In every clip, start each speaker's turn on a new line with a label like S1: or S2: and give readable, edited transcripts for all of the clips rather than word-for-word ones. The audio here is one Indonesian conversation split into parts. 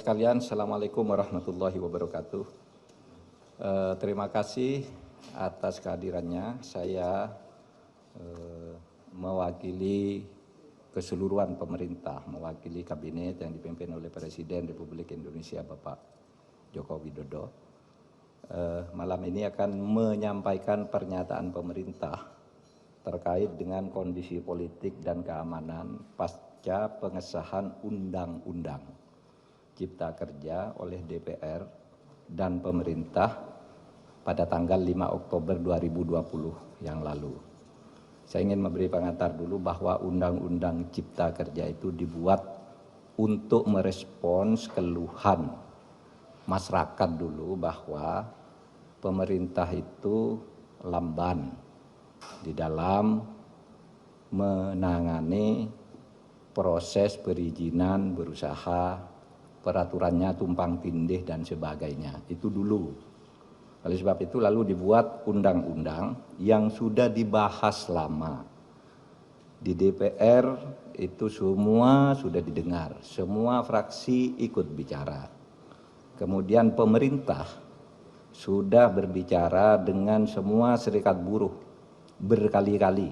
S1: sekalian, Assalamualaikum warahmatullahi wabarakatuh. Terima kasih atas kehadirannya. Saya mewakili keseluruhan pemerintah, mewakili kabinet yang dipimpin oleh Presiden Republik Indonesia Bapak Joko Widodo. Malam ini akan menyampaikan pernyataan pemerintah terkait dengan kondisi politik dan keamanan pasca pengesahan Undang-Undang Cipta Kerja oleh DPR dan pemerintah pada tanggal 5 Oktober 2020 yang lalu. Saya ingin memberi pengantar dulu bahwa Undang-Undang Cipta Kerja itu dibuat untuk merespons keluhan masyarakat dulu bahwa pemerintah itu lamban di dalam menangani proses perizinan berusaha, peraturannya tumpang tindih dan sebagainya. Itu dulu. Oleh sebab itu lalu dibuat undang-undang yang sudah dibahas lama. Di DPR itu semua sudah didengar, semua fraksi ikut bicara. Kemudian pemerintah sudah berbicara dengan semua serikat buruh berkali-kali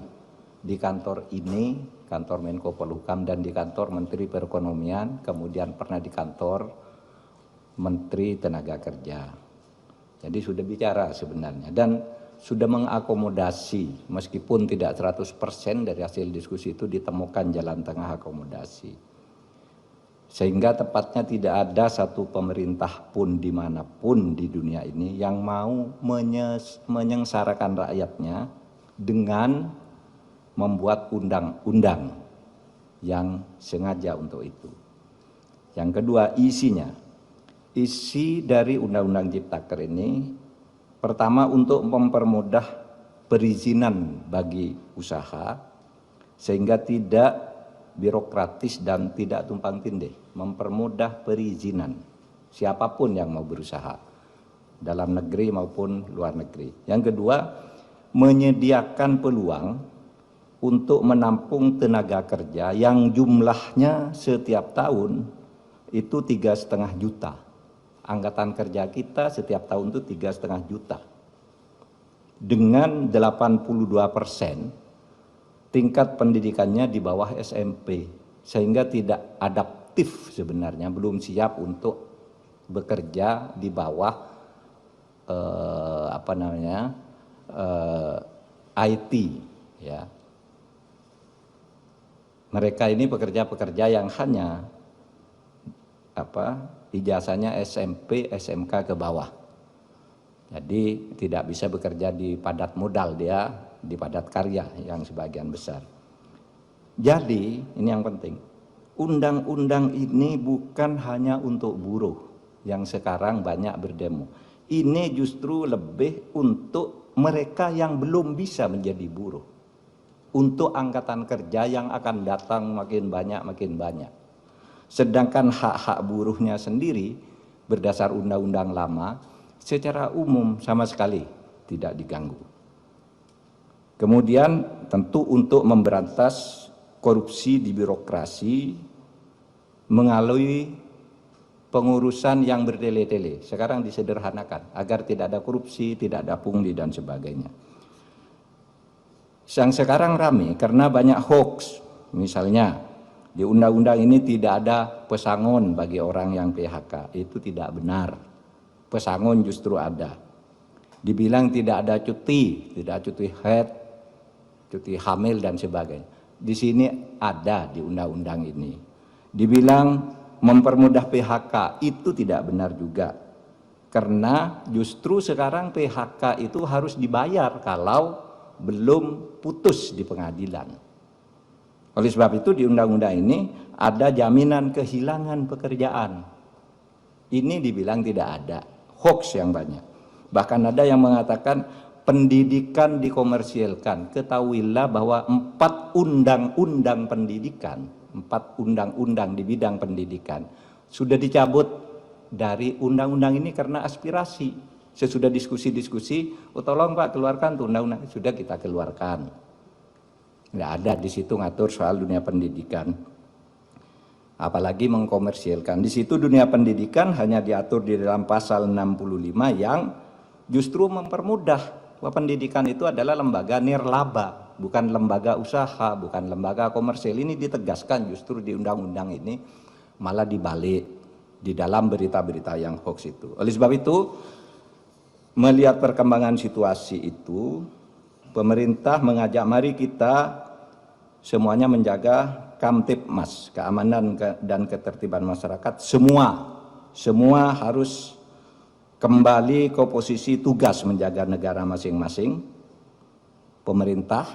S1: di kantor ini, kantor Menko Polhukam, dan di kantor Menteri Perekonomian, kemudian pernah di kantor Menteri Tenaga Kerja. Jadi sudah bicara sebenarnya dan sudah mengakomodasi, meskipun tidak 100% dari hasil diskusi itu ditemukan jalan tengah akomodasi. Sehingga tepatnya tidak ada satu pemerintah pun dimanapun di dunia ini yang mau menyengsarakan rakyatnya dengan membuat undang-undang yang sengaja untuk itu. Yang kedua, isinya. Isi dari Undang-Undang Ciptaker ini pertama untuk mempermudah perizinan bagi usaha sehingga tidak birokratis dan tidak tumpang tindih, mempermudah perizinan siapapun yang mau berusaha dalam negeri maupun luar negeri. Yang kedua, menyediakan peluang untuk menampung tenaga kerja yang jumlahnya setiap tahun itu 3,5 juta. Angkatan kerja kita setiap tahun itu 3,5 juta. Dengan 82% tingkat pendidikannya di bawah SMP, sehingga tidak adaptif sebenarnya, belum siap untuk bekerja di bawah IT, ya. Mereka ini pekerja-pekerja yang hanya ijazahnya SMP, SMK ke bawah. Jadi tidak bisa bekerja di padat modal, dia di padat karya yang sebagian besar. Jadi ini yang penting. Undang-undang ini bukan hanya untuk buruh yang sekarang banyak berdemo. Ini justru lebih untuk mereka yang belum bisa menjadi buruh. Untuk angkatan kerja yang akan datang makin banyak. Sedangkan hak-hak buruhnya sendiri berdasar undang-undang lama secara umum sama sekali tidak diganggu. Kemudian tentu untuk memberantas korupsi di birokrasi melalui pengurusan yang bertele-tele. Sekarang disederhanakan agar tidak ada korupsi, tidak ada pungli dan sebagainya. Yang sekarang ramai karena banyak hoax. Misalnya di undang-undang ini tidak ada pesangon bagi orang yang PHK. Itu tidak benar. Pesangon justru ada. Dibilang tidak ada cuti, tidak cuti haid, cuti hamil dan sebagainya. Di sini ada di undang-undang ini. Dibilang mempermudah PHK, itu tidak benar juga. Karena justru sekarang PHK itu harus dibayar kalau belum putus di pengadilan. Oleh sebab itu di undang-undang ini ada jaminan kehilangan pekerjaan. Ini dibilang tidak ada, hoax yang banyak. Bahkan ada yang mengatakan pendidikan dikomersilkan. Ketahuilah bahwa 4 undang-undang pendidikan, 4 undang-undang di bidang pendidikan sudah dicabut dari undang-undang ini karena aspirasi. Sesudah diskusi-diskusi, tolong Pak keluarkan tuh undang-undang, sudah kita keluarkan. Nggak ada di situ ngatur soal dunia pendidikan. apalagi mengkomersialkan. Di situ dunia pendidikan hanya diatur di dalam pasal 65 yang justru mempermudah bahwa pendidikan itu adalah lembaga nirlaba, bukan lembaga usaha, bukan lembaga komersial. Ini ditegaskan justru di undang-undang ini, malah dibalik di dalam berita-berita yang hoax itu. Oleh sebab itu, melihat perkembangan situasi itu, pemerintah mengajak mari kita semuanya menjaga Kamtibmas, keamanan dan ketertiban masyarakat, semua harus kembali ke posisi tugas menjaga negara masing-masing, pemerintah,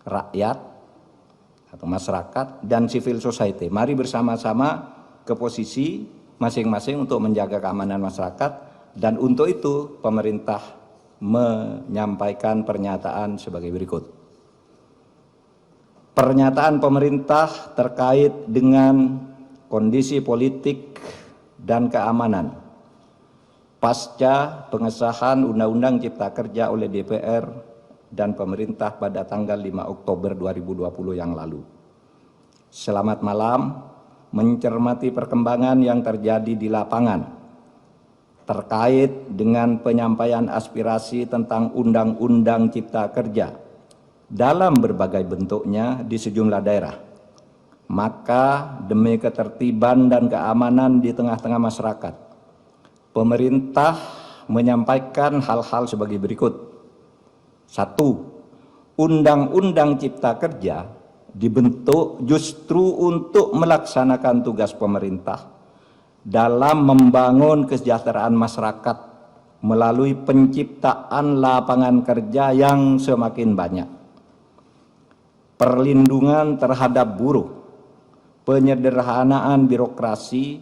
S1: rakyat atau masyarakat, dan civil society. Mari bersama-sama ke posisi masing-masing untuk menjaga keamanan masyarakat, dan untuk itu pemerintah menyampaikan pernyataan sebagai berikut. Pernyataan pemerintah terkait dengan kondisi politik dan keamanan pasca pengesahan Undang-Undang Cipta Kerja oleh DPR dan pemerintah pada tanggal 5 Oktober 2020 yang lalu. Selamat malam, mencermati perkembangan yang terjadi di lapangan terkait dengan penyampaian aspirasi tentang Undang-Undang Cipta Kerja dalam berbagai bentuknya di sejumlah daerah. Maka demi ketertiban dan keamanan di tengah-tengah masyarakat, pemerintah menyampaikan hal-hal sebagai berikut. 1. Undang-Undang Cipta Kerja dibentuk justru untuk melaksanakan tugas pemerintah dalam membangun kesejahteraan masyarakat melalui penciptaan lapangan kerja yang semakin banyak, perlindungan terhadap buruh, penyederhanaan birokrasi,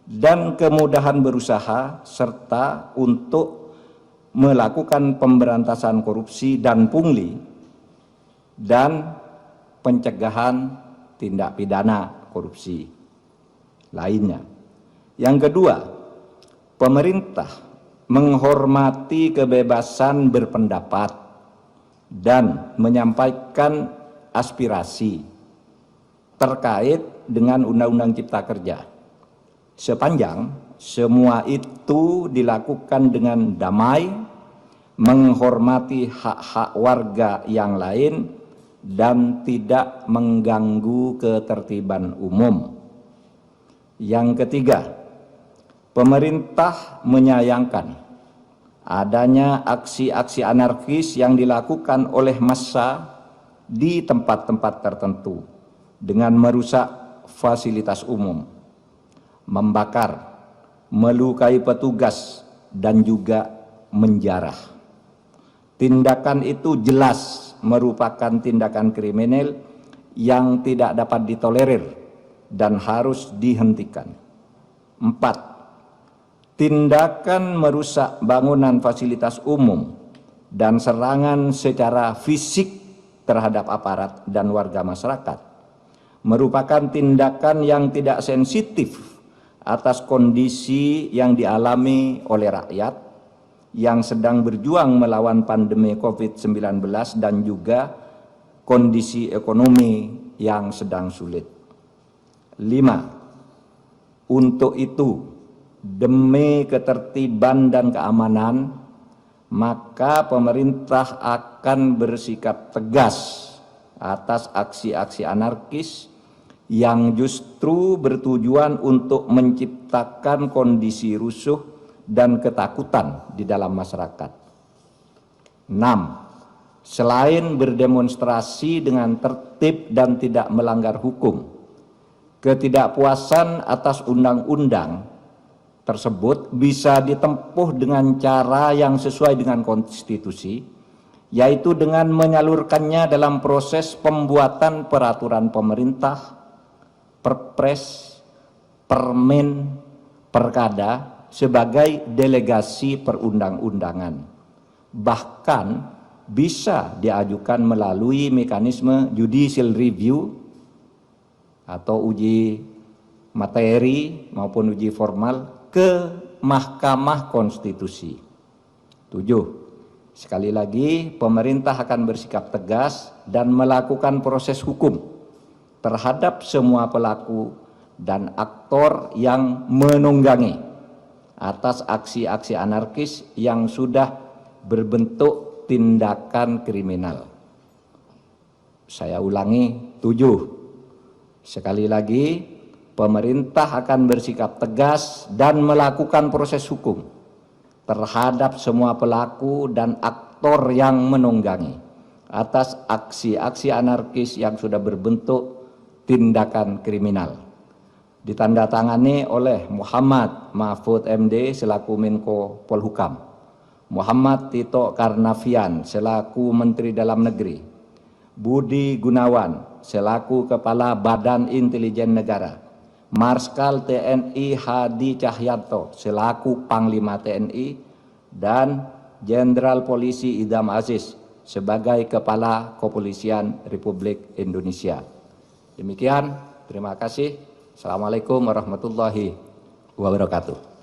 S1: dan kemudahan berusaha, serta untuk melakukan pemberantasan korupsi dan pungli, dan pencegahan tindak pidana korupsi lainnya. Yang kedua, pemerintah menghormati kebebasan berpendapat dan menyampaikan aspirasi terkait dengan Undang-Undang Cipta Kerja, sepanjang semua itu dilakukan dengan damai, menghormati hak-hak warga yang lain, dan tidak mengganggu ketertiban umum. Yang ketiga, pemerintah menyayangkan adanya aksi-aksi anarkis yang dilakukan oleh massa di tempat-tempat tertentu dengan merusak fasilitas umum, membakar, melukai petugas, dan juga menjarah. Tindakan itu jelas merupakan tindakan kriminal yang tidak dapat ditolerir dan harus dihentikan. 4. Tindakan merusak bangunan fasilitas umum dan serangan secara fisik terhadap aparat dan warga masyarakat merupakan tindakan yang tidak sensitif atas kondisi yang dialami oleh rakyat yang sedang berjuang melawan pandemi COVID-19 dan juga kondisi ekonomi yang sedang sulit. 5. Untuk itu, demi ketertiban dan keamanan, maka pemerintah akan bersikap tegas atas aksi-aksi anarkis yang justru bertujuan untuk menciptakan kondisi rusuh dan ketakutan di dalam masyarakat. 6. Selain berdemonstrasi dengan tertib dan tidak melanggar hukum, ketidakpuasan atas undang-undang tersebut bisa ditempuh dengan cara yang sesuai dengan konstitusi, yaitu dengan menyalurkannya dalam proses pembuatan peraturan pemerintah, perpres, permen, perkada sebagai delegasi perundang-undangan. Bahkan bisa diajukan melalui mekanisme judicial review atau uji materi maupun uji formal ke Mahkamah Konstitusi. 7. Sekali lagi, pemerintah akan bersikap tegas dan melakukan proses hukum terhadap semua pelaku dan aktor yang menunggangi atas aksi-aksi anarkis yang sudah berbentuk tindakan kriminal. Saya ulangi, 7. Sekali lagi, pemerintah akan bersikap tegas dan melakukan proses hukum terhadap semua pelaku dan aktor yang menunggangi atas aksi-aksi anarkis yang sudah berbentuk tindakan kriminal. Ditandatangani oleh Muhammad Mahfud MD selaku Menko Polhukam, Muhammad Tito Karnavian selaku Menteri Dalam Negeri, Budi Gunawan selaku Kepala Badan Intelijen Negara, Marskal TNI Hadi Cahyanto selaku Panglima TNI, dan Jenderal Polisi Idham Aziz sebagai Kepala Kepolisian Republik Indonesia. Demikian, terima kasih. Assalamualaikum warahmatullahi wabarakatuh.